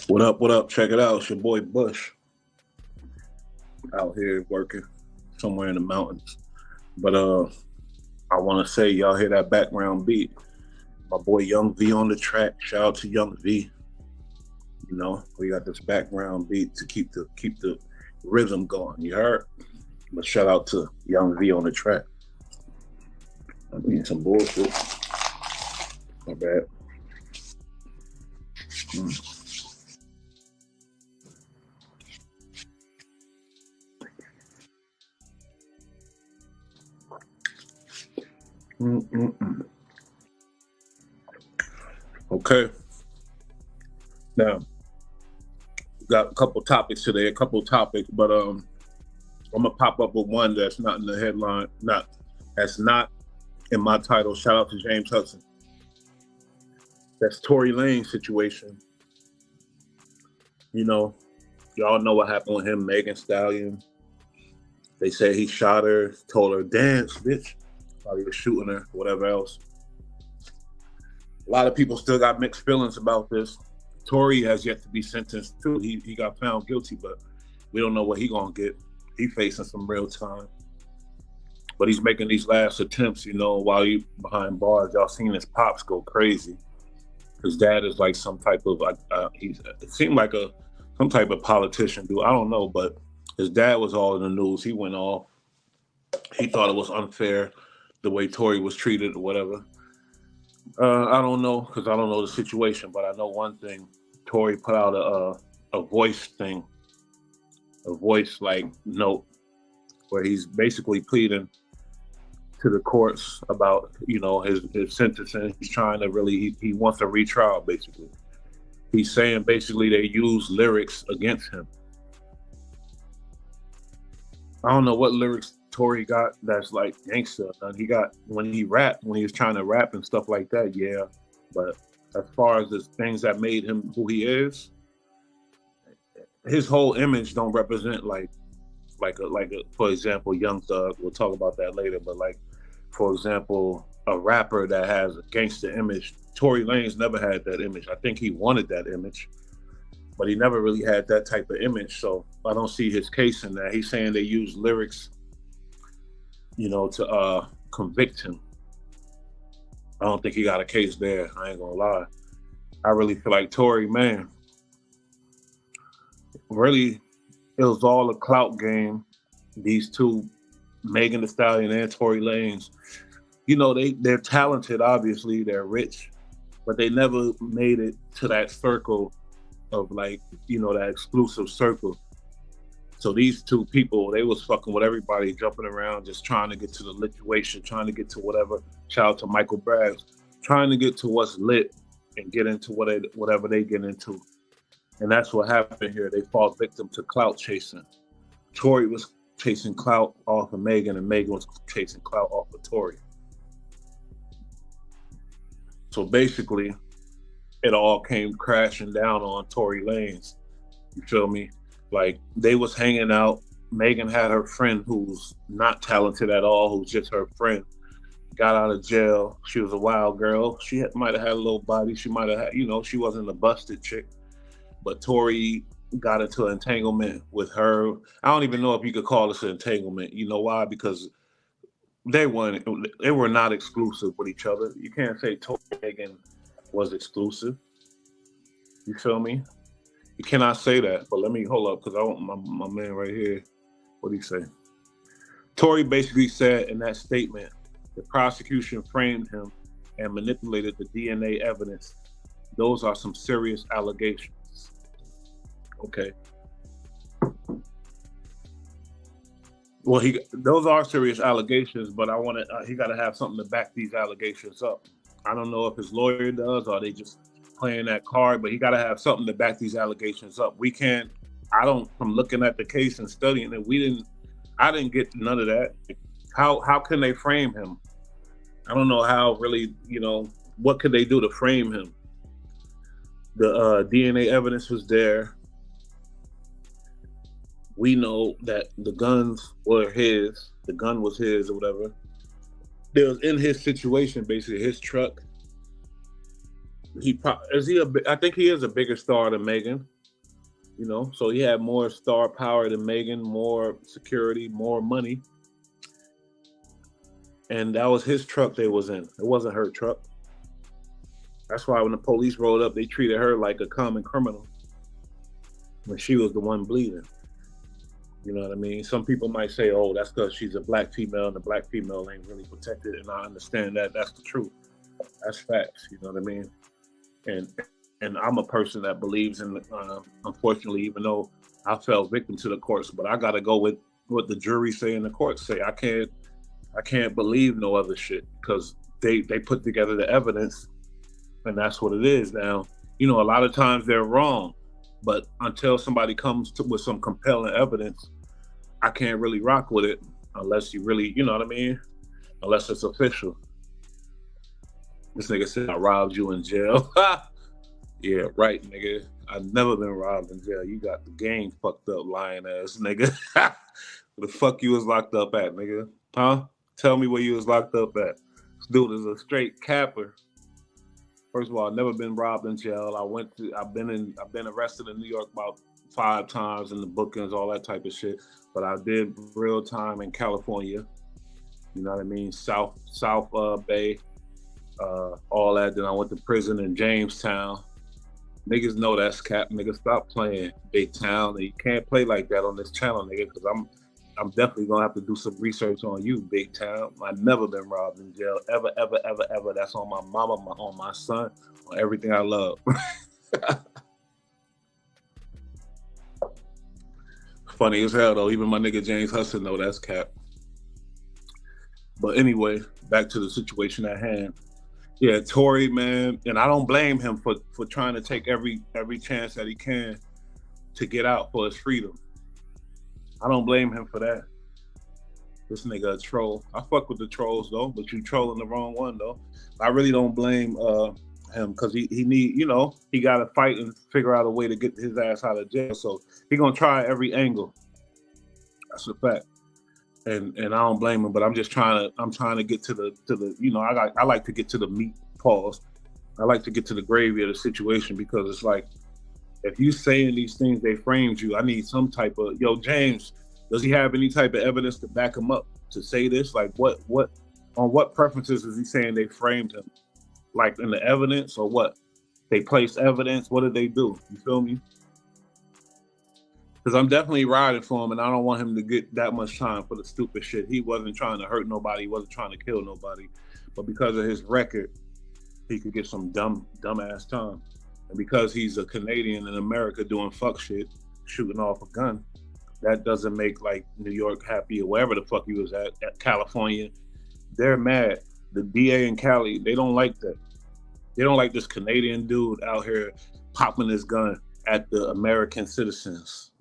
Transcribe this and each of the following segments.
What up, what up? Check it out. It's your boy Bush out here working somewhere in the mountains. But I want to say, y'all hear that background beat? My boy Young V on the track. Shout out to Young V. You know, we got this background beat to keep the rhythm going. You heard? But shout out to Young V on the track. I'm eating some bullshit. My bad. Okay. Now, got a couple topics today, but I'm gonna pop up with one that's not in the headline, that's not in my title. Shout out to James Hudson. That's Tory Lanez situation. You know, y'all know what happened with him, Megan Stallion. They say he shot her, told her, dance, bitch. While he was shooting her, whatever else. A lot of people still got mixed feelings about this. Tory has yet to be sentenced too. He got found guilty, but we don't know what he gonna get. He facing some real time. But he's making these last attempts, you know, while he behind bars. Y'all seen his pops go crazy. His dad is like some type of it seemed like some type of politician dude. I don't know, but his dad was all in the news. He went off. He thought it was unfair the way Tory was treated or whatever. I don't know, because I don't know the situation, but I know one thing. Tory put out a voice thing, a voice like note, where he's basically pleading to the courts about, you know, his sentencing. He's trying to he wants a retrial, basically. He's saying basically they use lyrics against him. I don't know what lyrics Tory got that's like gangster. And he got when he was trying to rap and stuff like that, yeah. But as far as the things that made him who he is, his whole image don't represent like a for example, Young Thug. We'll talk about that later. But like, for example, a rapper that has a gangster image. Tory Lanez never had that image. I think he wanted that image, but he never really had that type of image. So I don't see his case in that. He's saying they use lyrics, you know, to convict him. I don't think he got a case there. I ain't gonna lie. I really feel like Tory, man, really, it was all a clout game. These two, Megan Thee Stallion and Tory Lanez, you know, they're talented, obviously, they're rich, but they never made it to that circle of like, you know, that exclusive circle. So these two people, they was fucking with everybody, jumping around, just trying to get to the lituation, trying to get to whatever. Shout out to Michael Braggs, trying to get to what's lit and get into whatever they get into. And that's what happened here. They fall victim to clout chasing. Tory was chasing clout off of Megan, and Megan was chasing clout off of Tory. So basically, it all came crashing down on Tory Lanez. You feel me? Like, they was hanging out. Megan had her friend who's not talented at all, who's just her friend. Got out of jail. She was a wild girl. She might have had a little body. She might have had, you know, she wasn't a busted chick. But Tory got into an entanglement with her. I don't even know if you could call this an entanglement. You know why? Because they were not exclusive with each other. You can't say Tory and Megan was exclusive. You feel me? You cannot say that. But let me hold up, because I want my man right here. What did he say? Tory basically said in that statement, the prosecution framed him and manipulated the DNA evidence. Those are some serious allegations. Okay. Well, those are serious allegations, but he got to have something to back these allegations up. I don't know if his lawyer does or they just playing that card, but he got to have something to back these allegations up. From looking at the case and studying it, I didn't get none of that. How can they frame him? I don't know how really, you know, what could they do to frame him? The DNA evidence was there. We know that the guns were his. The gun was his or whatever. It was in his situation, basically, his truck. I think he is a bigger star than Megan. You know, so he had more star power than Megan, more security, more money. And that was his truck they was in. It wasn't her truck. That's why when the police rolled up, they treated her like a common criminal when she was the one bleeding. You know what I mean? Some people might say, oh, that's because she's a black female and the black female ain't really protected. And I understand that. That's the truth. That's facts. You know what I mean? And I'm a person that believes in, unfortunately, even though I fell victim to the courts, but I got to go with what the jury say and the courts say. I can't believe no other shit because they put together the evidence and that's what it is. Now, you know, a lot of times they're wrong, but until somebody comes with some compelling evidence, I can't really rock with it unless you really, you know what I mean? Unless it's official. This nigga said I robbed you in jail. Yeah, right, nigga. I've never been robbed in jail. You got the game fucked up, lying ass nigga. Where the fuck you was locked up at, nigga? Huh? Tell me where you was locked up at. This dude is a straight capper. First of all, I've never been robbed in jail. I've been arrested in New York about 5 times in the bookings, all that type of shit. But I did real time in California. You know what I mean? South Bay, all that. Then I went to prison in Jamestown. Niggas know that's cap. Nigga, stop playing big town. You can't play like that on this channel, nigga, because I'm definitely gonna have to do some research on you, big town. I've never been robbed in jail, ever, ever, ever, ever. That's on my mama, on my son, on everything I love. Funny as hell though. Even my nigga James Hudson know that's cap. But anyway, back to the situation at hand. Yeah, Tory, man, and I don't blame him for trying to take every chance that he can to get out for his freedom. I don't blame him for that. This nigga a troll. I fuck with the trolls though, but you trolling the wrong one though. I really don't blame him because he need, you know, he got to fight and figure out a way to get his ass out of jail. So he gonna try every angle. That's a fact. And I don't blame him, but I'm trying to get to the you know, I like to get to the meat, pause. I like to get to the gravy of the situation because it's like, if you saying these things, they framed you. I need some type of, yo, James, does he have any type of evidence to back him up to say this? Like what on what preferences is he saying they framed him? Like in the evidence or what? They placed evidence, what did they do? You feel me? Because I'm definitely riding for him, and I don't want him to get that much time for the stupid shit. He wasn't trying to hurt nobody. He wasn't trying to kill nobody. But because of his record, he could get some dumbass time. And because he's a Canadian in America doing fuck shit, shooting off a gun, that doesn't make like New York happy or wherever the fuck he was at California. They're mad. The DA in Cali, they don't like that. They don't like this Canadian dude out here popping his gun at the American citizens.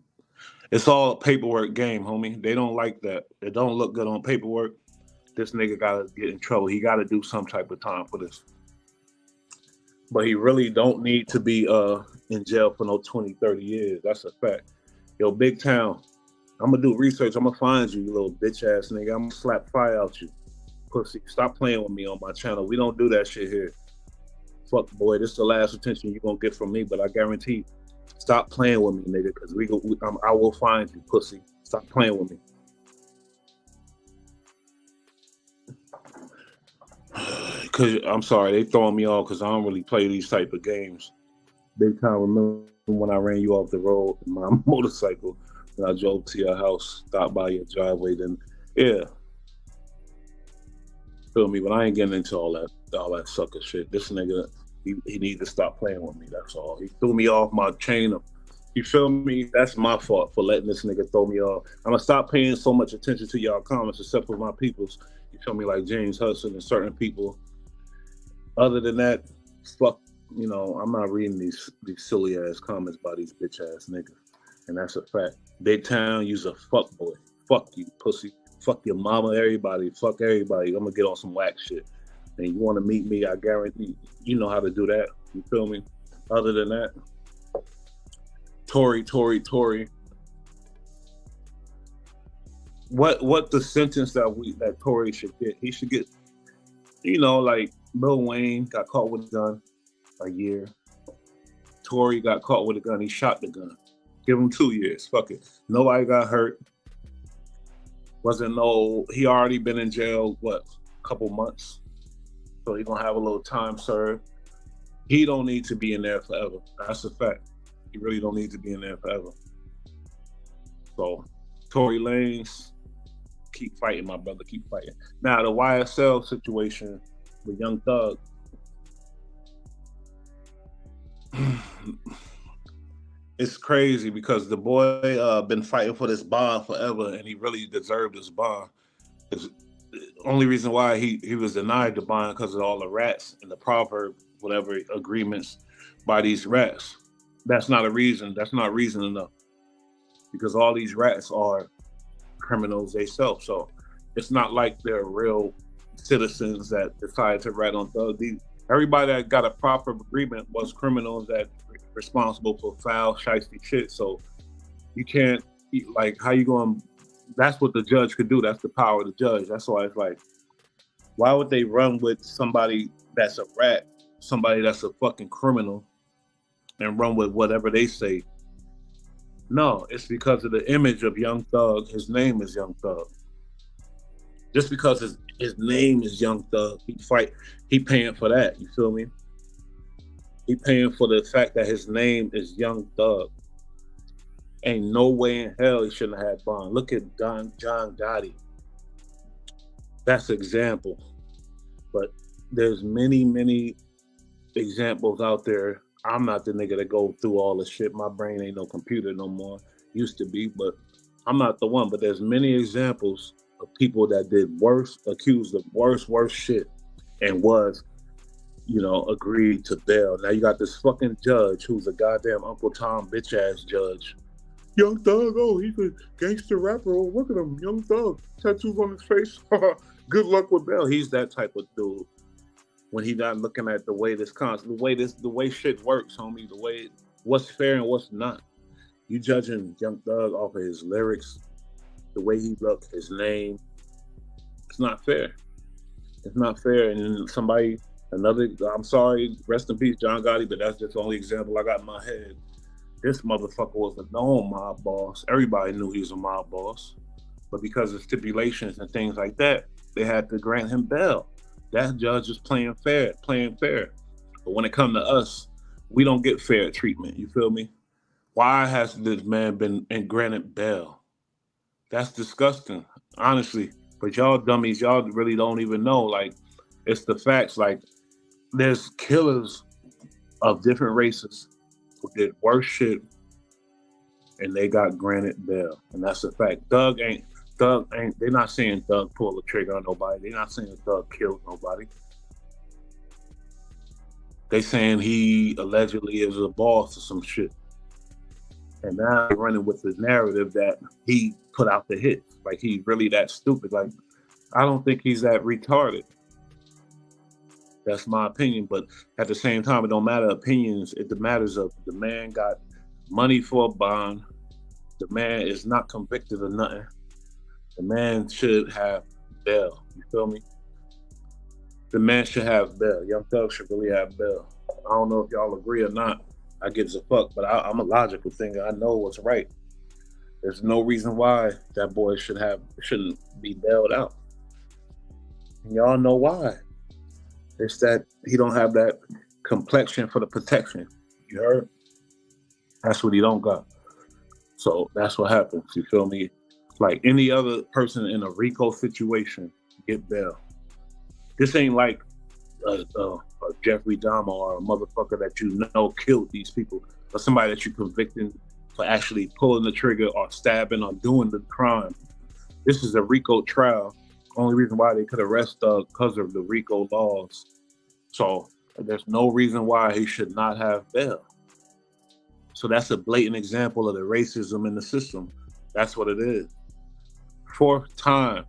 It's all a paperwork game, homie. They don't like that. It don't look good on paperwork. This nigga gotta get in trouble. He gotta do some type of time for this. But he really don't need to be in jail for no 20, 30 years. That's a fact. Yo, big town, I'm gonna do research. I'm gonna find you, you little bitch ass nigga. I'm gonna slap fire out you. Pussy, stop playing with me on my channel. We don't do that shit here. Fuck, boy, this is the last attention you're gonna get from me, but I guarantee, stop playing with me, nigga, because I will find you, pussy. Stop playing with me. Cause I'm sorry, they throwing me off because I don't really play these type of games. Big time, remember when I ran you off the road in my motorcycle and I drove to your house, stopped by your driveway, then yeah. Feel me? But I ain't getting into all that sucker shit. This nigga, he needs to stop playing with me, that's all. He threw me off my chain. You feel me? That's my fault for letting this nigga throw me off. I'm gonna stop paying so much attention to y'all comments except for my peoples. You feel me? Like James Hudson and certain people. Other than that, fuck, you know, I'm not reading these silly ass comments by these bitch ass niggas. And that's a fact. Big town, you's a fuck boy. Fuck you, pussy. Fuck your mama, everybody. Fuck everybody. I'm gonna get on some whack shit. And you wanna meet me, I guarantee you know how to do that. You feel me? Other than that, Tory. What the sentence that Tory should get? He should get, you know, like Lil Wayne got caught with a gun, a year. Tory got caught with a gun. He shot the gun. Give him 2 years. Fuck it. Nobody got hurt. He already been in jail, a couple months. So he gonna have a little time served. He don't need to be in there forever. That's a fact. He really don't need to be in there forever. So, Tory Lanez, keep fighting, my brother, keep fighting. Now, the YSL situation with Young Thug, it's crazy because the boy been fighting for this bond forever, and he really deserved this bond. The only reason why he was denied the bond because of all the rats and the proverb, whatever agreements by these rats. That's not a reason. That's not reason enough, because all these rats are criminals themselves. So it's not like they're real citizens that decide to rat on Thug. Everybody that got a proper agreement was criminals that responsible for foul, shiesty shit. So you can't, like, how you going? That's what the judge could do. That's the power of the judge. That's why it's like, why would they run with somebody that's a rat, somebody that's a fucking criminal, and run with whatever they say? No, it's because of the image of Young Thug. His name is Young Thug. Just because his name is Young Thug, he paying for that. You feel me? He paying for the fact that his name is Young Thug. Ain't no way in hell he shouldn't have had bond. Look at John Gotti. That's an example. But there's many, many examples out there. I'm not the nigga that go through all the shit. My brain ain't no computer no more. Used to be, but I'm not the one. But there's many examples of people that did worse, accused of worse shit, and was, agreed to bail. Now you got this fucking judge who's a goddamn Uncle Tom bitch ass judge. Young Thug, oh, he's a gangster rapper. Oh, look at him, Young Thug, tattoos on his face. Good luck with bail. He's that type of dude. When he's not looking at the way the way shit works, homie, the way what's fair and what's not. You judging Young Thug off of his lyrics, the way he look, his name. It's not fair. It's not fair. And I'm sorry, rest in peace, John Gotti, but that's just the only example I got in my head. This motherfucker was a known mob boss. Everybody knew he was a mob boss. But because of stipulations and things like that, they had to grant him bail. That judge is playing fair. But when it comes to us, we don't get fair treatment. You feel me? Why has this man been granted bail? That's disgusting, honestly. But y'all dummies, y'all really don't even know. Like, it's the facts. Like, there's killers of different races who did worse shit, and they got granted bail. And that's a fact. Thug ain't, they're not saying Thug pulled the trigger on nobody. They're not saying Thug killed nobody. They saying he allegedly is a boss or some shit. And now they're running with the narrative that he put out the hits. Like, he's really that stupid. Like, I don't think he's that retarded. That's my opinion. But at the same time, it don't matter opinions. It matters of the man got money for a bond. The man is not convicted of nothing. The man should have bail. You feel me? The man should have bail. Young Thug should really have bail. I don't know if y'all agree or not. I gives a fuck, but I'm a logical thinker. I know what's right. There's no reason why that boy shouldn't be bailed out. And y'all know why. It's that he don't have that complexion for the protection. You heard? That's what he don't got. So that's what happens. You feel me? Like any other person in a RICO situation, get bail. This ain't like a Jeffrey Dahmer or a motherfucker that you know killed these people, or somebody that you convicted for actually pulling the trigger or stabbing or doing the crime. This is a RICO trial. Only reason why they could arrest because of the RICO laws. So there's no reason why he should not have bail. So that's a blatant example of the racism in the system. That's what it is. 4th time,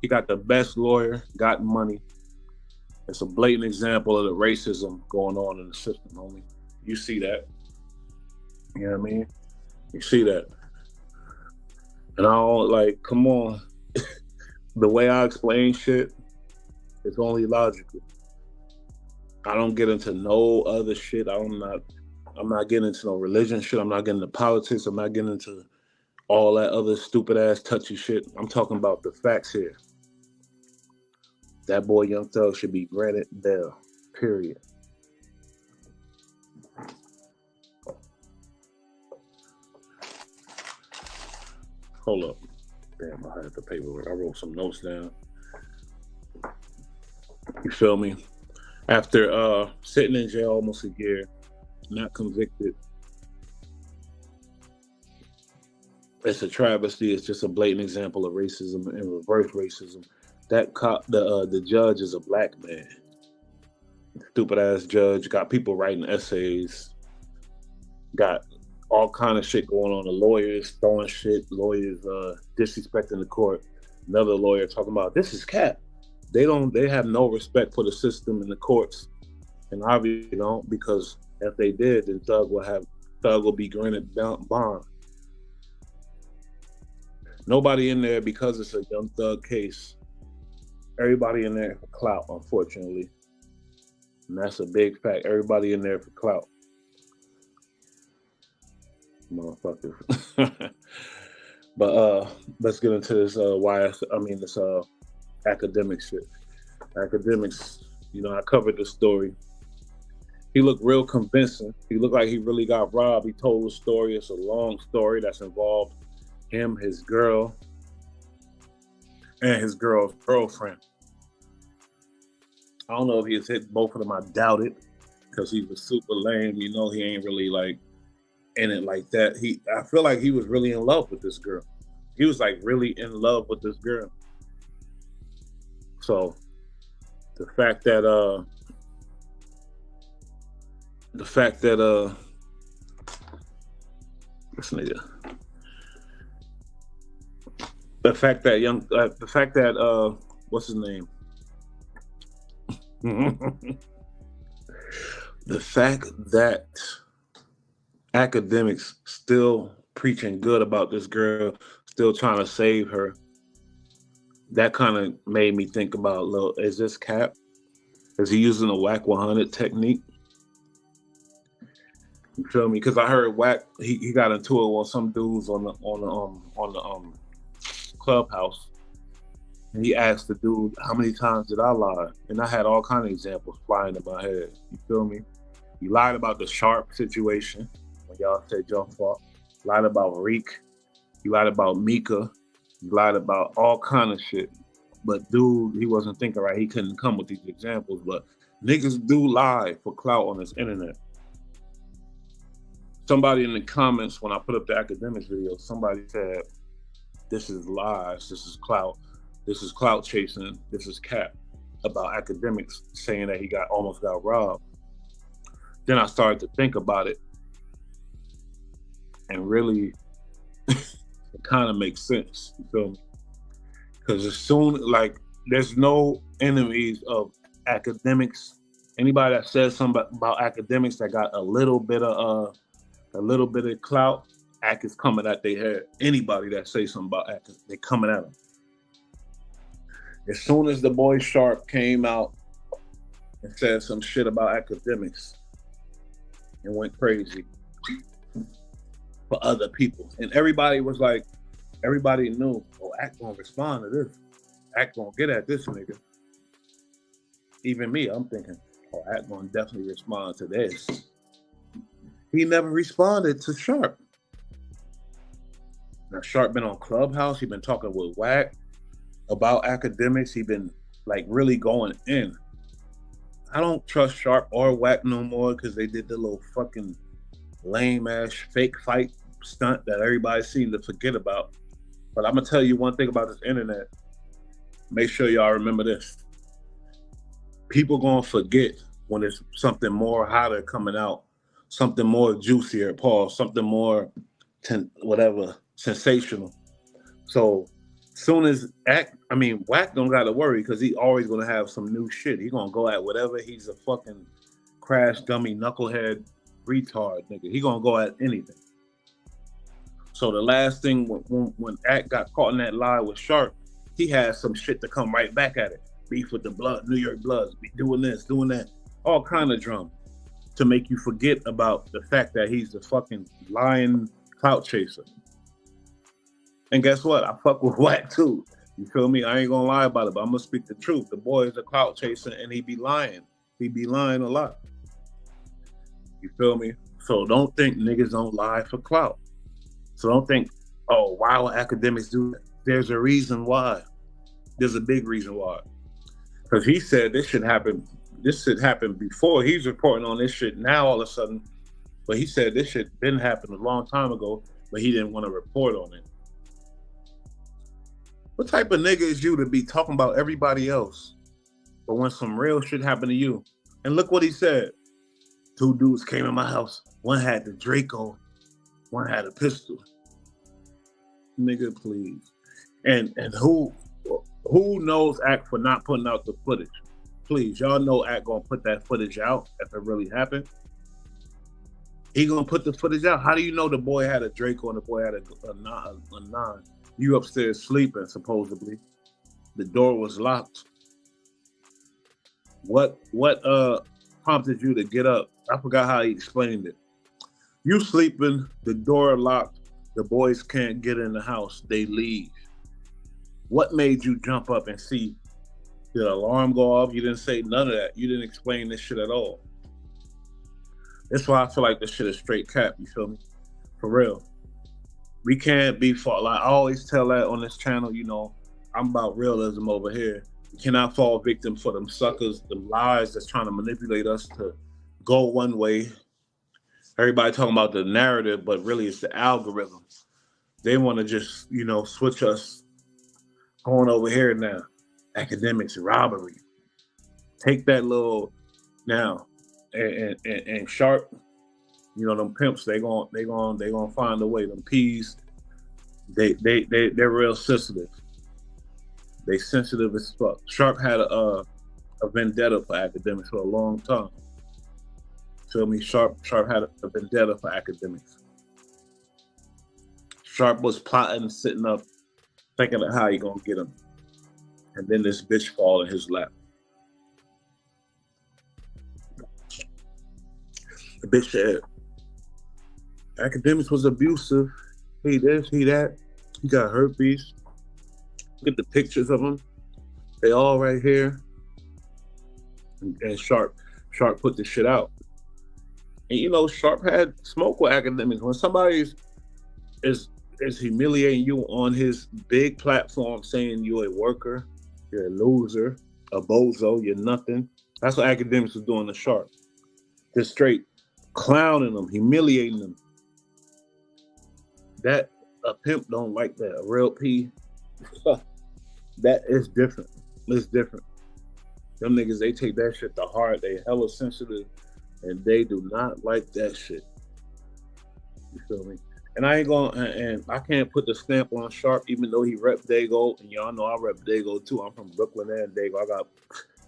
he got the best lawyer, got money. It's a blatant example of the racism going on in the system, homie. You see that. You know what I mean? You see that. And I don't, like, come on. The way I explain shit, it's only logical. I don't get into no other shit. I'm not I'm not getting into no religion shit. I'm not getting into politics. I'm not getting into all that other stupid ass touchy shit. I'm talking about the facts here. That boy Young Thug should be granted bail. Period. Hold up. Damn, I had the paperwork. I wrote some notes down. You feel me? After sitting in jail almost a year, not convicted, it's a travesty. It's just a blatant example of racism and reverse racism. That cop, the judge is a black man. Stupid ass judge. Got people writing essays. Got all kind of shit going on. The lawyers throwing shit. Lawyers disrespecting the court. Another lawyer talking about this is cap. They have no respect for the system and the courts, and obviously don't, because if they did, then Thug will be granted bond. Nobody in there, because it's a Young Thug case. Everybody in there for clout, unfortunately, and that's a big fact. Everybody in there for clout, motherfuckers. But let's get into this this Akademiks shit. Akademiks, I covered the story. He looked real convincing. He looked like he really got robbed. He told the story. It's a long story that's involved him, his girl, and his girl's girlfriend. I don't know if he's hit both of them. I doubt it, because he was super lame. He ain't really like in it like that. I feel like he was really in love with this girl. He was like really in love with this girl. So the fact that this nigga, what's his name? The fact that Akademiks still preaching good about this girl, still trying to save her, that kind of made me think about, is this cap? Is he using a Wack 100 technique? You feel me? Because I heard Wack, he got into it with some dudes on the Clubhouse, and he asked the dude, "How many times did I lie?" And I had all kind of examples flying in my head. You feel me? He lied about the Sharp situation when y'all said y'all fought. Lied about Reek. He lied about Mika. He lied about all kind of shit. But dude, he wasn't thinking right. He couldn't come with these examples. But niggas do lie for clout on this internet. Somebody in the comments, when I put up the Akademiks video, somebody said, this is lies, this is clout, this is clout chasing, this is cap, about Akademiks saying that he almost got robbed. Then I started to think about it, and really, it kind of makes sense, you feel me? Because as soon, there's no enemies of Akademiks. Anybody that says something about Akademiks that got a little bit of clout, Ak is coming at their head. Anybody that says something about Ak, they coming at them. As soon as the boy Sharp came out and said some shit about Akademiks and went crazy for other people, and everybody was like, everybody knew, oh, Ak gonna respond to this. Ak gonna get at this nigga. Even me, I'm thinking, oh, Ak gonna definitely respond to this. He never responded to Sharp. Now, Sharp been on Clubhouse. He been talking with Wack about Akademiks. He been really going in. I don't trust Sharp or Wack no more, because they did the little fucking lame ass fake fight stunt that everybody seemed to forget about. But I'm gonna tell you one thing about this internet. Make sure y'all remember this. People gonna forget when there's something more hotter coming out, something more juicier, pause, something more sensational. So soon as Wack don't gotta worry, because he always gonna have some new shit. He gonna go at whatever. He's a fucking crash dummy knucklehead retard nigga. He gonna go at anything. So the last thing, when Ak got caught in that lie with Sharp, he had some shit to come right back at it. Beef with the New York Bloods, be doing this, doing that, all kind of drama. to make you forget about the fact that he's the fucking lying clout chaser. And guess what? I fuck with Wack too. You feel me? I ain't gonna lie about it, but I'm gonna speak the truth. The boy is a clout chaser and he be lying. He be lying a lot. You feel me? So don't think niggas don't lie for clout. So don't think, oh, why would Akademiks do that? There's a reason why. There's a big reason why. Because he said this shit happened before. He's reporting on this shit now all of a sudden. But he said this shit didn't happen a long time ago, but he didn't want to report on it. What type of nigga is you to be talking about everybody else, but when some real shit happened to you? And look what he said. 2 dudes came in my house. One had the Draco, one had a pistol. Nigga, please. And who knows Act for not putting out the footage? Please, y'all know Act gonna put that footage out if it really happened. He gonna put the footage out. How do you know the boy had a Draco and the boy had a 9? You upstairs sleeping, supposedly. The door was locked. What prompted you to get up? I forgot how he explained it. You sleeping, the door locked, the boys can't get in the house, they leave. What made you jump up and see the alarm go off? You didn't say none of that. You didn't explain this shit at all. That's why I feel like this shit is straight cap, you feel me? For real. We can't be like I always tell that on this channel, you know, I'm about realism over here. We cannot fall victim for them suckers, them lies that's trying to manipulate us to go one way. Everybody talking about the narrative, but really it's the algorithm. They want to just, you know, switch us going over here now. Akademiks, robbery. Take that little now and Sharp. You know, them pimps, they gonna find a way. Them P's, they're real sensitive. They sensitive as fuck. Sharp had a vendetta for Akademiks for a long time. Feel me? Sharp had a vendetta for Akademiks. Sharp was plotting, sitting up, thinking of how he gonna get him. And then this bitch fall in his lap. The bitch said, Akademiks was abusive. He this, he that. He got herpes. Look at the pictures of him. They all right here. And Sharp put this shit out. And you know, Sharp had smoke with Akademiks. When somebody is humiliating you on his big platform, saying you're a worker, you're a loser, a bozo, you're nothing. That's what Akademiks was doing to Sharp. Just straight clowning them, humiliating them. That a pimp don't like that. A real P, that is different. It's different. Them niggas, they take that shit to heart. They hella sensitive, and they do not like that shit. You feel me? And I ain't gonna, and I can't put the stamp on Sharp, even though he rep Dago, and y'all know I rep Dago too. I'm from Brooklyn and Dago. I got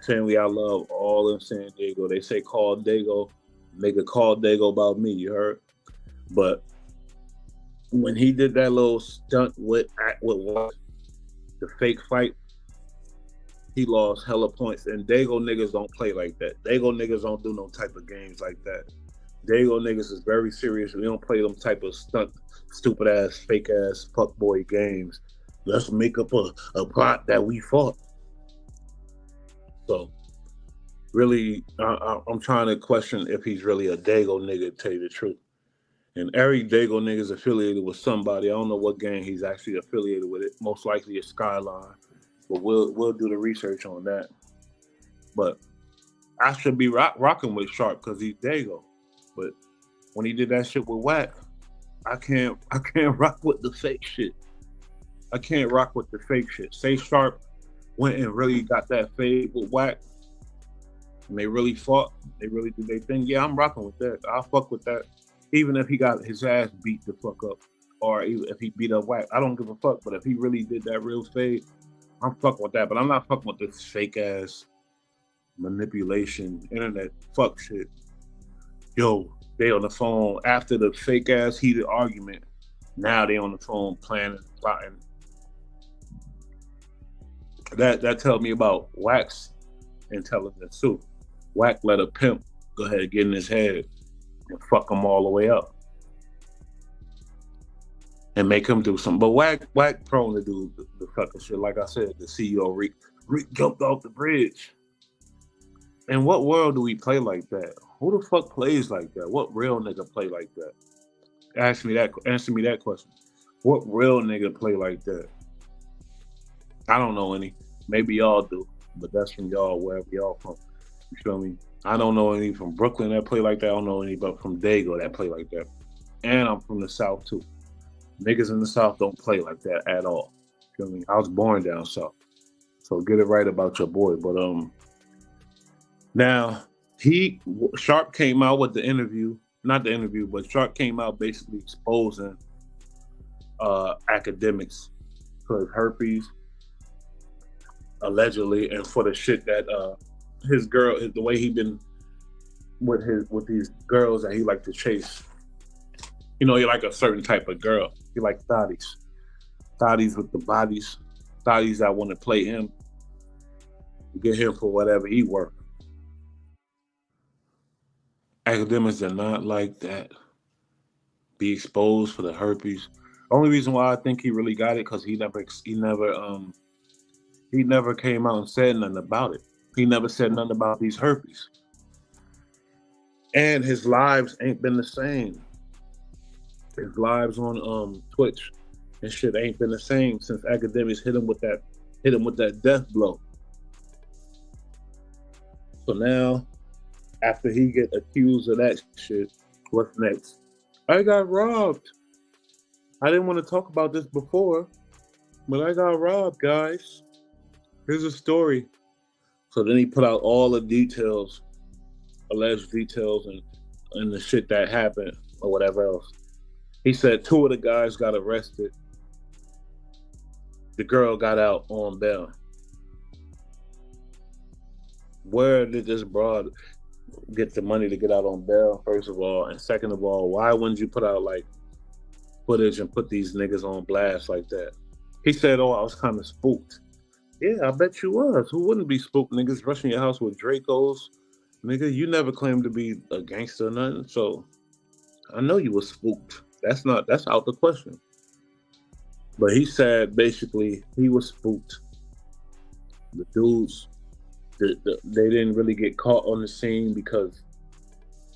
family I love all in San Diego. They say call Dago, make a call Dago about me. You heard? But when he did that little stunt with Wack, the fake fight, he lost hella points. And Dago niggas don't play like that. Dago niggas don't do no type of games like that. Dago niggas is very serious. We don't play them type of stunt, stupid ass, fake ass, fuckboy games. Let's make up a plot that we fought. So, really, I'm trying to question if he's really a Dago nigga, to tell you the truth. And every Dago nigga is affiliated with somebody. I don't know what gang he's actually affiliated with. It most likely is Skyline, but we'll do the research on that. But I should be rocking with Sharp because he's Dago. But when he did that shit with Wack, I can't rock with the fake shit. I can't rock with the fake shit. Say Sharp went and really got that fade with Wack, and they really fought. They really did their thing. Yeah, I'm rocking with that. I'll fuck with that. Even if he got his ass beat the fuck up, or even if he beat up Wack, I don't give a fuck. But if he really did that real fade, I'm fucking with that. But I'm not fucking with this fake ass manipulation, internet fuck shit. Yo, they on the phone after the fake ass heated argument. Now they on the phone planning, plotting. That tell me about Wack's intelligence too. Wack let a pimp go ahead and get in his head and fuck him all the way up and make him do something. But Wack prone to do the fucking shit. Like I said, the CEO Rick jumped off the bridge. In what world do we play like that? Who the fuck plays like that? What real nigga play like that? Answer me that question. What real nigga play like that? I don't know any. Maybe y'all do, but that's from y'all, wherever y'all from. You feel me? I don't know any from Brooklyn that play like that. I don't know any but from Dago that play like that. And I'm from the South too. Niggas in the South don't play like that at all. You feel me? I was born down South. So get it right about your boy. But now Sharp came out with the interview, not the interview, but Sharp came out basically exposing Akademiks for his herpes, allegedly, and for the shit that his girl, the way he been with these girls that he like to chase. You know, he like a certain type of girl. He like thotties with the bodies, thotties that want to play him, get him for whatever he worth. Akademiks are not like that. Be exposed for the herpes. Only reason why I think he really got it because he never came out and said nothing about it. He never said nothing about these herpes. And his lives ain't been the same. His lives on Twitch and shit ain't been the same since Akademiks hit him with that death blow. So now, after he get accused of that shit, what's next? I got robbed. I didn't want to talk about this before, but I got robbed, guys. Here's a story. So then he put out all the details, alleged details, and the shit that happened or whatever else. He said 2 of the guys got arrested. The girl got out on bail. Where did this broad get the money to get out on bail, first of all? And second of all, why wouldn't you put out like footage and put these niggas on blast like that? He said, I was kind of spooked. Yeah, I bet you was. Who wouldn't be spooked? Niggas rushing your house with Dracos. Nigga, you never claimed to be a gangster or nothing, so I know you was spooked. That's out the question. But he said basically he was spooked. The dudes, they didn't really get caught on the scene because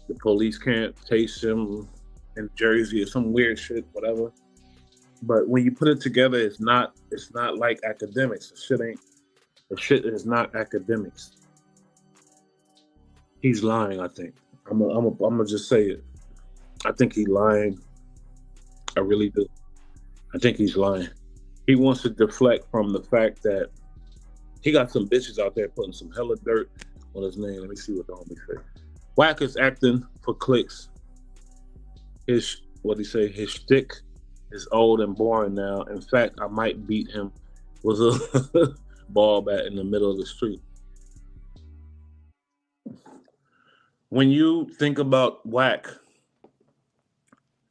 the police can't chase him in Jersey or some weird shit, whatever. But when you put it together, it's not like Akademiks. The shit is not Akademiks. He's lying, I think. I'm gonna just say it. I think he's lying. I really do. I think he's lying. He wants to deflect from the fact that he got some bitches out there putting some hella dirt on his name. Let me see what the homie say. Wack is acting for clicks. His shtick is old and boring now. In fact, I might beat him with a ball bat in the middle of the street. When you think about Wack,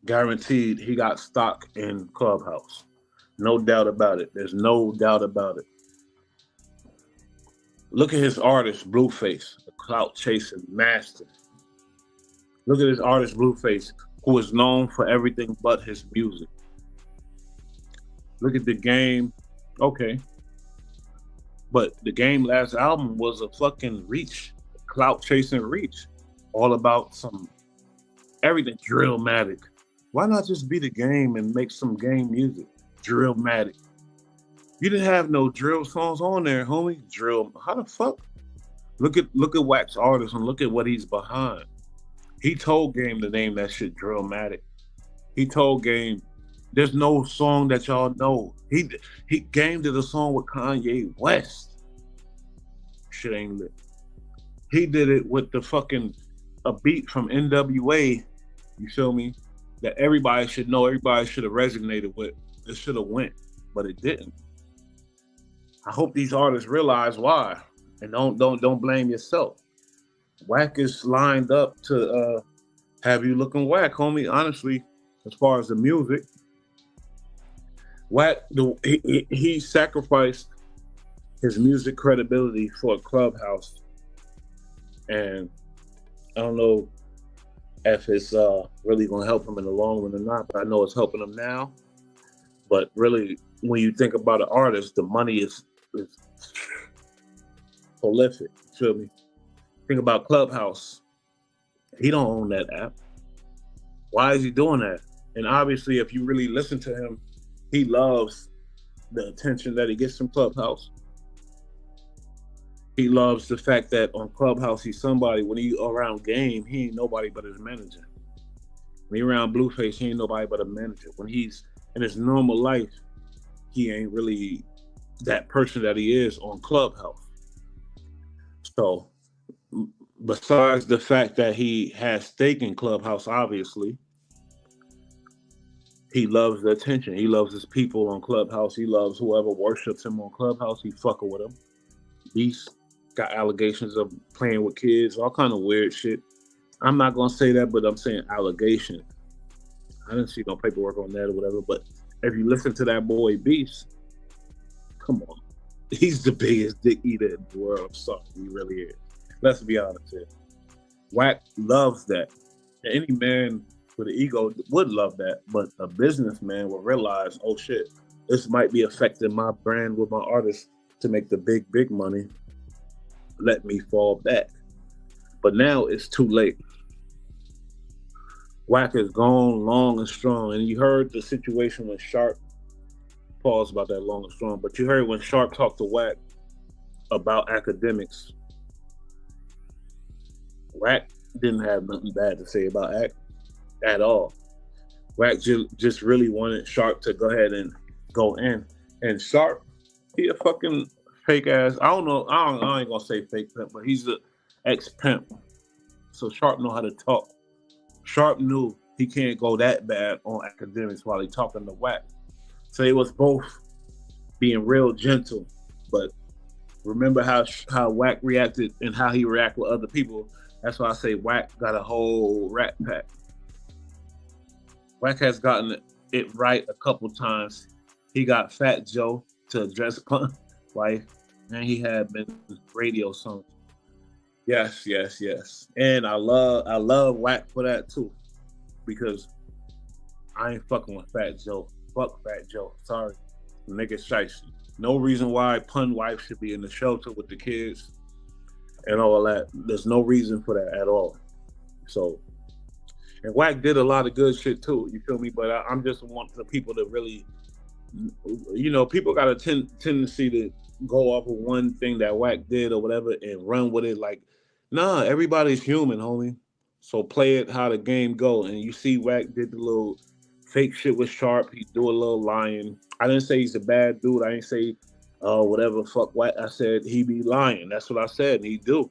guaranteed he got stock in Clubhouse. No doubt about it. There's no doubt about it. Look at his artist, Blueface, the clout chasing master. Look at his artist, Blueface, who is known for everything but his music. Look at The Game. Okay. But The Game last album was a fucking reach, clout chasing reach. All about some everything Drillmatic. Why not just be The Game and make some game music? Drillmatic. You didn't have no drill songs on there, homie. Drill. How the fuck? Look at Wack's artist and look at what he's behind. He told Game to name that shit Drillmatic. He told Game, there's no song that y'all know. He Game did a song with Kanye West. Shit ain't lit. He did it with the fucking a beat from NWA. You feel me? That everybody should know. Everybody should have resonated with. It should have went, but it didn't. I hope these artists realize why, and don't blame yourself. Wack is lined up to have you looking whack, homie. Honestly, as far as the music, Wack he sacrificed his music credibility for a Clubhouse, and I don't know if it's really gonna help him in the long run or not, but I know it's helping him now. But really, when you think about an artist, the money is prolific. Feel me? Think about Clubhouse. He don't own that app. Why is he doing that? And obviously, if you really listen to him, he loves the attention that he gets from Clubhouse. He loves the fact that on Clubhouse, he's somebody. When he around game, he ain't nobody but his manager. When he around Blueface, he ain't nobody but a manager. When he's in his normal life, he ain't really that person that he is on Clubhouse. So, besides the fact that he has stake in Clubhouse, obviously, he loves the attention. He loves his people on Clubhouse. He loves whoever worships him on Clubhouse. He fucking with him. He's got allegations of playing with kids, all kind of weird shit. I'm not gonna say that, but I'm saying allegations. I didn't see no paperwork on that or whatever, but if you listen to that boy Beast, come on. He's the biggest dick eater in the world. I'm sorry, he really is. Let's be honest here. Wack loves that. Any man with an ego would love that, but a businessman will realize, oh shit, this might be affecting my brand with my artists to make the big money. Let me fall back. But now it's too late. Wack is gone long and strong. And you heard the situation when Sharp, pause about that long and strong, but you heard when Sharp talked to Wack about Akademiks. Wack didn't have nothing bad to say about Ak at all. Wack just really wanted Sharp to go ahead and go in. And Sharp, he a fucking fake ass. I don't know. I ain't gonna say fake pimp, but he's an ex-pimp. So Sharp know how to talk. Sharp knew he can't go that bad on Akademiks while he talking to Wack. So they was both being real gentle. But remember how Wack reacted and how he reacted with other people. That's why I say Wack got a whole rat pack. Wack has gotten it right a couple times. He got Fat Joe to address Pun wife, and he had been radio songs. Yes. And I love Wack for that too. Because I ain't fucking with Fat Joe. Fuck Fat Joe. Sorry. Nigga shiesty. No reason why Pun wife should be in the shelter with the kids and all that. There's no reason for that at all. So, and Wack did a lot of good shit too, you feel me? But I'm just want the people to really, you know, people got a tendency to go off of one thing that Wack did or whatever and run with it like, nah, everybody's human, homie. So play it how the game go. And you see Wack did the little fake shit with Sharp. He do a little lying. I didn't say he's a bad dude. I didn't say whatever fuck Wack. I said he be lying. That's what I said. And he do.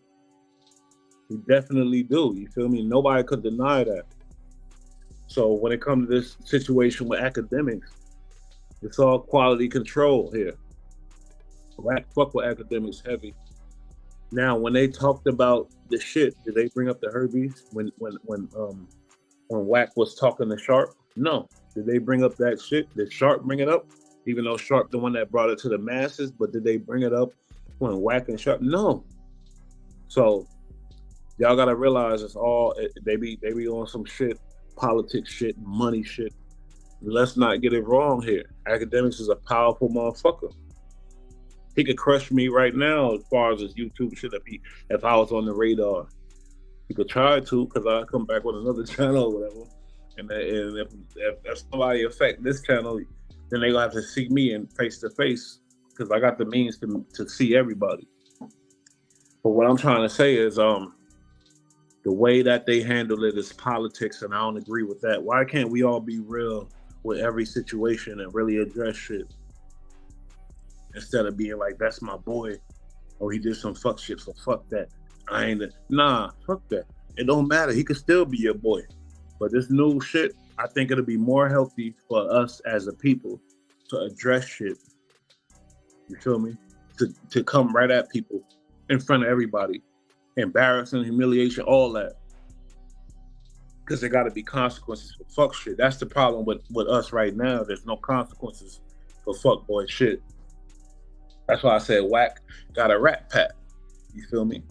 He definitely do. You feel me? Nobody could deny that. So when it comes to this situation with Akademiks, it's all quality control here. Wack fuck with Akademiks heavy. Now, when they talked about the shit, did they bring up the Herpes when Wack was talking to Sharp? No. Did they bring up that shit? Did Sharp bring it up? Even though Sharp the one that brought it to the masses, but did they bring it up when Wack and Sharp? No. So y'all gotta realize it's all they be on some shit, politics shit, money shit. Let's not get it wrong here. Akademiks is a powerful motherfucker. He could crush me right now as far as his YouTube shit if I was on the radar. He could try to, because I come back with another channel or whatever. And if somebody affect this channel, then they gonna have to see me in face to face, because I got the means to see everybody. But what I'm trying to say is the way that they handle it is politics, and I don't agree with that. Why can't we all be real with every situation and really address shit? Instead of being like, that's my boy, or he did some fuck shit, so fuck that. Nah, fuck that. It don't matter. He could still be your boy. But this new shit, I think it'll be more healthy for us as a people to address shit. You feel me? To come right at people in front of everybody. Embarrassing, humiliation, all that. Because there gotta be consequences for fuck shit. That's the problem with us right now. There's no consequences for fuck boy shit. That's why I said Wack got a rat pack. You feel me?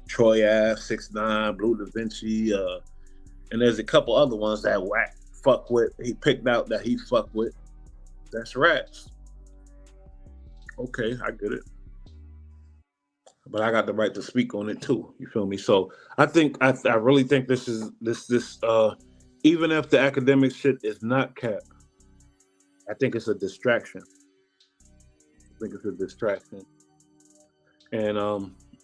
Troy Ave, 6ix9ine, Blue Da Vinci, and there's a couple other ones that Wack fuck with. He picked out that he fuck with. That's rats. Okay, I get it. But I got the right to speak on it too. You feel me? So I think I really think this is this even if the academic shit is not capped, I think it's a distraction. I think it's a distraction. And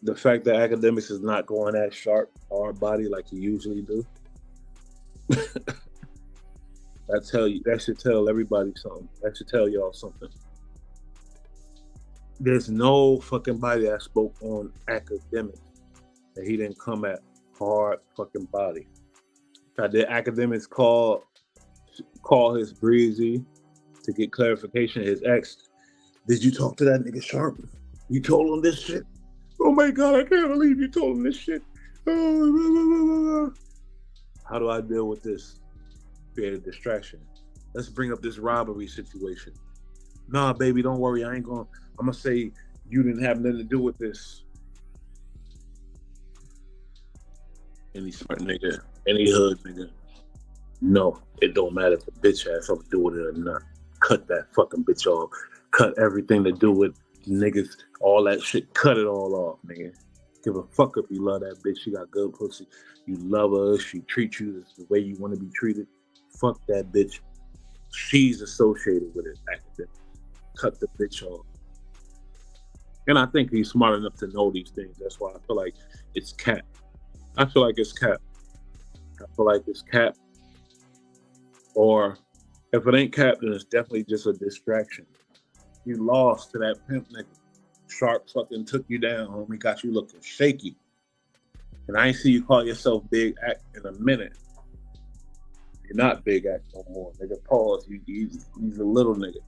the fact that academics is not going at sharp hard body like he usually do, that should tell everybody something. That should tell y'all something. There's no fucking body that spoke on academics that he didn't come at hard fucking body. Did academics call his breezy to get clarification? His ex, did you talk to that nigga Sharp? You told him this shit? Oh my God, I can't believe you told him this shit. How do I deal with this? Create a distraction. Let's bring up this robbery situation. Nah, baby, don't worry. I'm gonna say you didn't have nothing to do with this. Any smart nigga, any hood nigga. No, it don't matter if the bitch has something to do with it or not. Cut that fucking bitch off. Cut everything to do with niggas, all that shit. Cut it all off, nigga. Give a fuck if you love that bitch. She got good pussy. You love her. She treats you the way you want to be treated. Fuck that bitch. She's associated with it. Academic. Cut the bitch off. And I think he's smart enough to know these things. That's why I feel like it's cap. I feel like it's cap. I feel like it's cap. Or if it ain't cap, then it's definitely just a distraction. You lost to that pimp nigga. Sharp fucking took you down, homie. Got you looking shaky. And I ain't see you call yourself Big Act in a minute. You're not Big Act no more. Nigga, pause. He's a little nigga.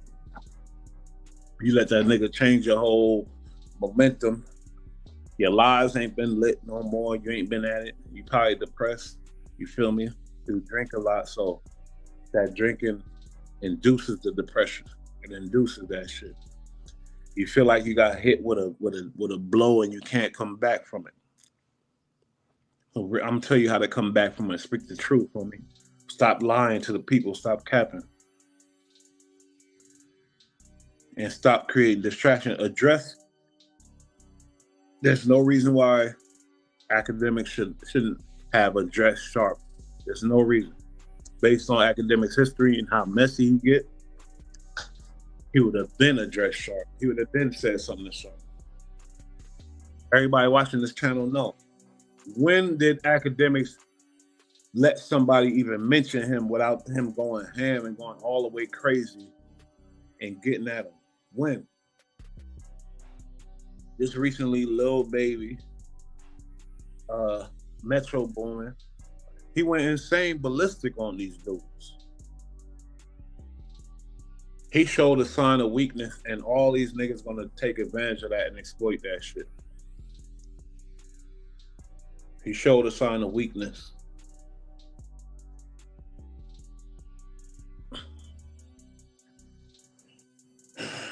You let that nigga change your whole momentum. Your lives ain't been lit no more. You ain't been at it. You probably depressed. You feel me? You drink a lot, so that drinking induces the depression. It induces that shit. You feel like you got hit with a blow and you can't come back from it. So I'm gonna tell you how to come back from it. Speak the truth, homie. Stop lying to the people. Stop capping. And stop creating distraction. Address. There's no reason why academics shouldn't have addressed Sharp. There's no reason. Based on academics history and how messy you get, he would have been addressed Sharp. He would have been said something to Sharp. Everybody watching this channel know. When did academics let somebody even mention him without him going ham and going all the way crazy and getting at him? When? Just recently, Lil Baby, Metro Boomin, he went insane ballistic on these dudes. He showed a sign of weakness, and all these niggas gonna take advantage of that and exploit that shit. He showed a sign of weakness.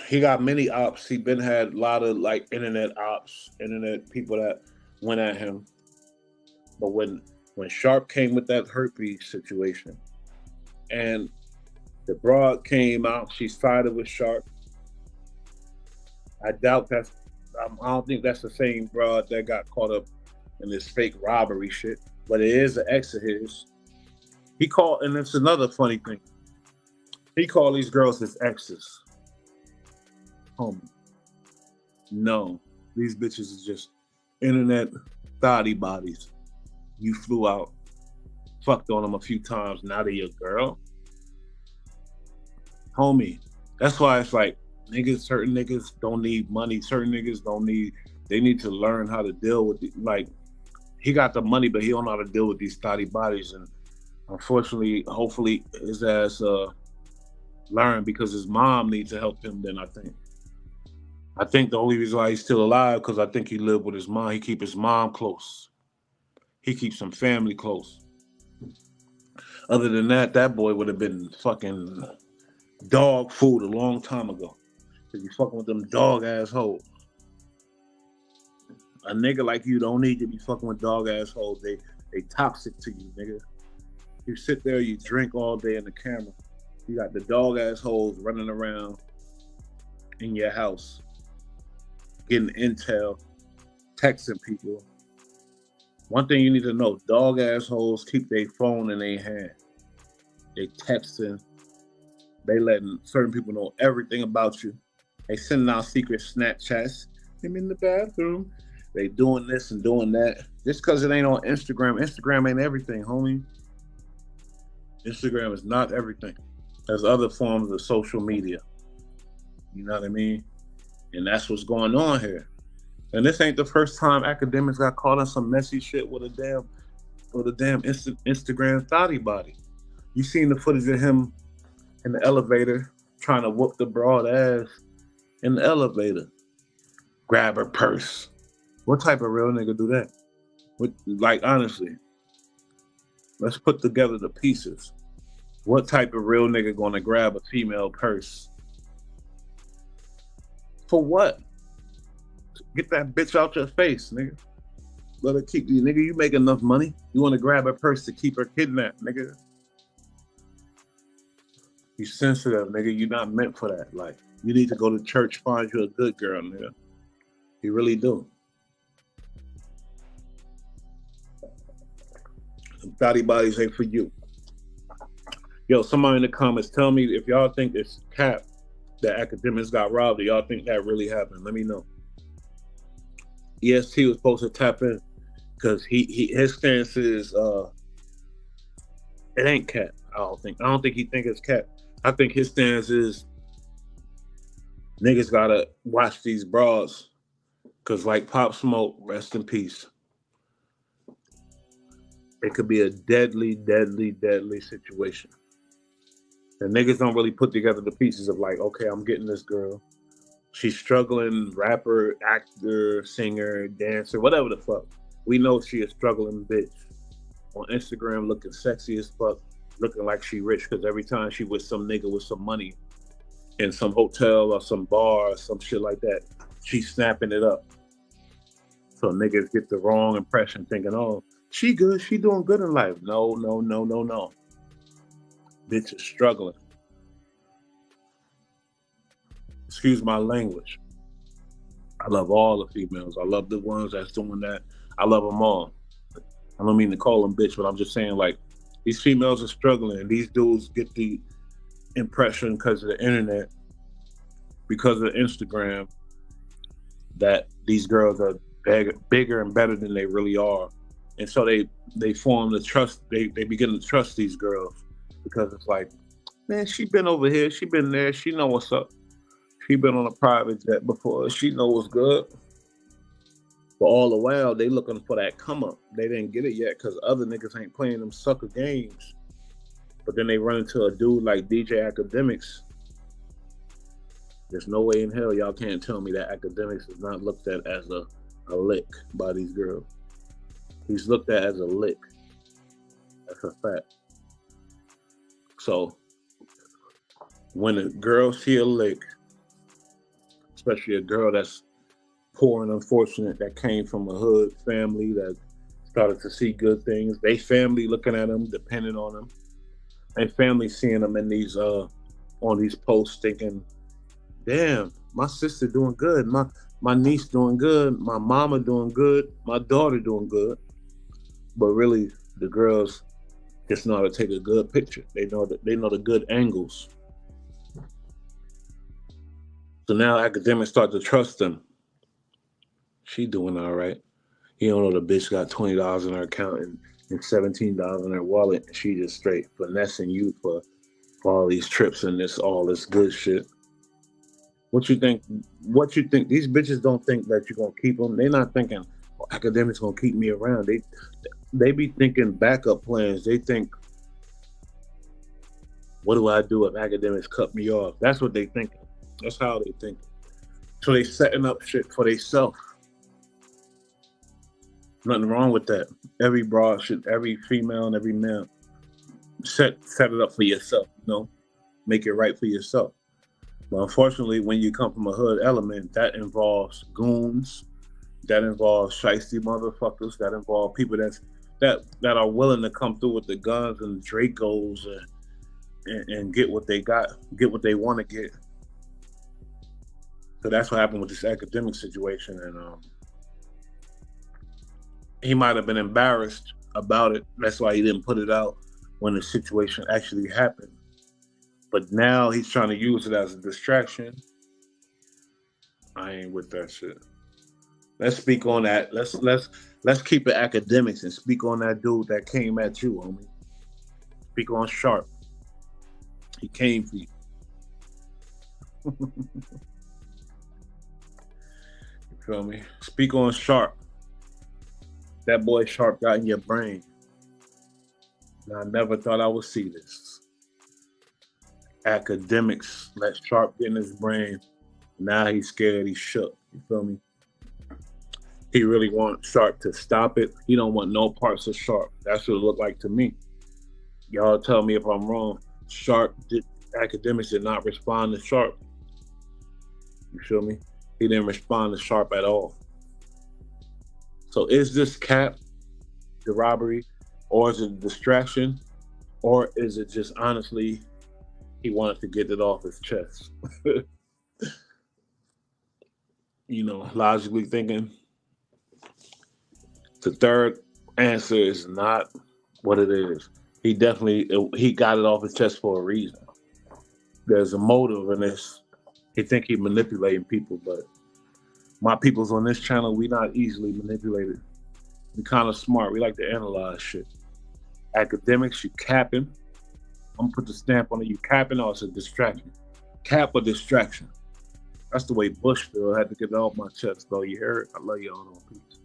He got many ops. He been had a lot of like internet ops, internet people that went at him. But when Sharp came with that herpes situation, and the broad came out, she sided with Sharp. I doubt I don't think that's the same broad that got caught up in this fake robbery shit. But it is an ex of his. He called, and it's another funny thing. He called these girls his exes. Homie. No, these bitches is just internet thotty bodies. You flew out, fucked on them a few times. Now they're your girl, homie. That's why it's like niggas. Certain niggas don't need money. Certain niggas don't need. They need to learn how to deal with it. Like he got the money, but he don't know how to deal with these thotty bodies. And unfortunately, hopefully, his ass learn because his mom needs to help him. Then I think the only reason why he's still alive because I think he lived with his mom. He keep his mom close. He keeps some family close. Other than that, that boy would have been fucking dog food a long time ago. Cause you fucking with them dog assholes. A nigga like you don't need to be fucking with dog assholes. They toxic to you, nigga. You sit there, you drink all day in the camera. You got the dog assholes running around in your house, getting intel, texting people. One thing you need to know, dog assholes keep their phone in their hand. They texting. They letting certain people know everything about you. They sending out secret Snapchats. I'm in the bathroom. They doing this and doing that. Just because it ain't on Instagram. Instagram ain't everything, homie. Instagram is not everything. There's other forms of social media. You know what I mean? And that's what's going on here. And this ain't the first time Akademiks got caught in some messy shit with a damn Instagram thotty body. You seen the footage of him in the elevator trying to whoop the broad ass in the elevator. Grab her purse. What type of real nigga do that? Like, honestly, let's put together the pieces. What type of real nigga gonna grab a female purse? For what? Get that bitch out your face, nigga. Let her keep you, nigga. You make enough money. You wanna grab her purse to keep her kidnapped, nigga. You sensitive, nigga. You're not meant for that. Like, you need to go to church, find you a good girl, nigga. You really do. Some thotty bodies ain't for you. Yo, somebody in the comments, tell me if y'all think it's cap that Akademiks got robbed, or y'all think that really happened. Let me know. EST was supposed to tap in because his stance is it ain't cap. I don't think he think it's cap. I think his stance is niggas gotta watch these broads because, like Pop Smoke, rest in peace. It could be a deadly, deadly, deadly situation. And niggas don't really put together the pieces of like, okay, I'm getting this girl. She's struggling, rapper, actor, singer, dancer, whatever the fuck. We know she a struggling bitch. On Instagram, looking sexy as fuck, looking like she rich, because every time she with some nigga with some money in some hotel or some bar or some shit like that, she's snapping it up. So niggas get the wrong impression thinking, oh, she good, she doing good in life. No. Bitch is struggling. Excuse my language. I love all the females. I love the ones that's doing that. I love them all. I don't mean to call them bitch, but I'm just saying, like, these females are struggling. These dudes get the impression because of the internet, because of Instagram, that these girls are bigger and better than they really are. And so they form the trust. They begin to trust these girls because it's like, man, she been over here. She been there. She know what's up. She been on a private jet before. She know what's good. But all the while, they looking for that come up. They didn't get it yet because other niggas ain't playing them sucker games. But then they run into a dude like DJ Akademiks. There's no way in hell y'all can't tell me that Akademiks is not looked at as a lick by these girls. He's looked at as a lick. That's a fact. So when a girl see a lick, especially a girl that's poor and unfortunate, that came from a hood family that started to see good things, they family looking at them, depending on them, and family seeing them in these on these posts thinking, damn, my sister doing good, my niece doing good, my mama doing good, my daughter doing good. But really, the girls just know how to take a good picture. They know the good angles. So now Akademiks start to trust them. She doing all right. You don't know the bitch got $20 in her account and $17 in her wallet, and she just straight finessing you for all these trips and all this good shit. What you think? These bitches don't think that you're gonna keep them. They're not thinking, oh, Akademiks gonna keep me around. They be thinking backup plans. They think, what do I do if Akademiks cut me off? That's what they thinking. That's how they think. So they setting up shit for themselves. Nothing wrong with that. Every broad should, every female and every man set it up for yourself, you know? Make it right for yourself. But unfortunately, when you come from a hood element, that involves goons, That involves shiesty motherfuckers. That involve people that are willing to come through with the guns and the Dracos and get what they got, get what they want to get. So that's what happened with this academic situation, and he might have been embarrassed about it. That's why he didn't put it out when the situation actually happened. But now he's trying to use it as a distraction. I ain't with that shit. Let's speak on that. Let's keep it academics and speak on that dude that came at you, homie. Speak on Sharp. He came for you. You feel me? Speak on Sharp. That boy Sharp got in your brain. And I never thought I would see this. Akademiks let Sharp get in his brain. Now he's scared, he's shook. You feel me? He really wants Sharp to stop it. He don't want no parts of Sharp. That's what it looked like to me. Y'all tell me if I'm wrong. Akademiks did not respond to Sharp. You feel me? He didn't respond to Sharp at all. So is this cap, the robbery, or is it a distraction, or is it just honestly he wanted to get it off his chest? You know, logically thinking, the third answer is not what it is. He got it off his chest for a reason. There's a motive in this. He think he manipulating people, but my peoples on this channel, we not easily manipulated. We kind of smart. We like to analyze shit. Akademiks, you capping. I'm gonna put the stamp on it. You capping, or it's a distraction. Cap or distraction. That's the way Bushville had to get it off my chest, though. You heard it? I love y'all. Peace.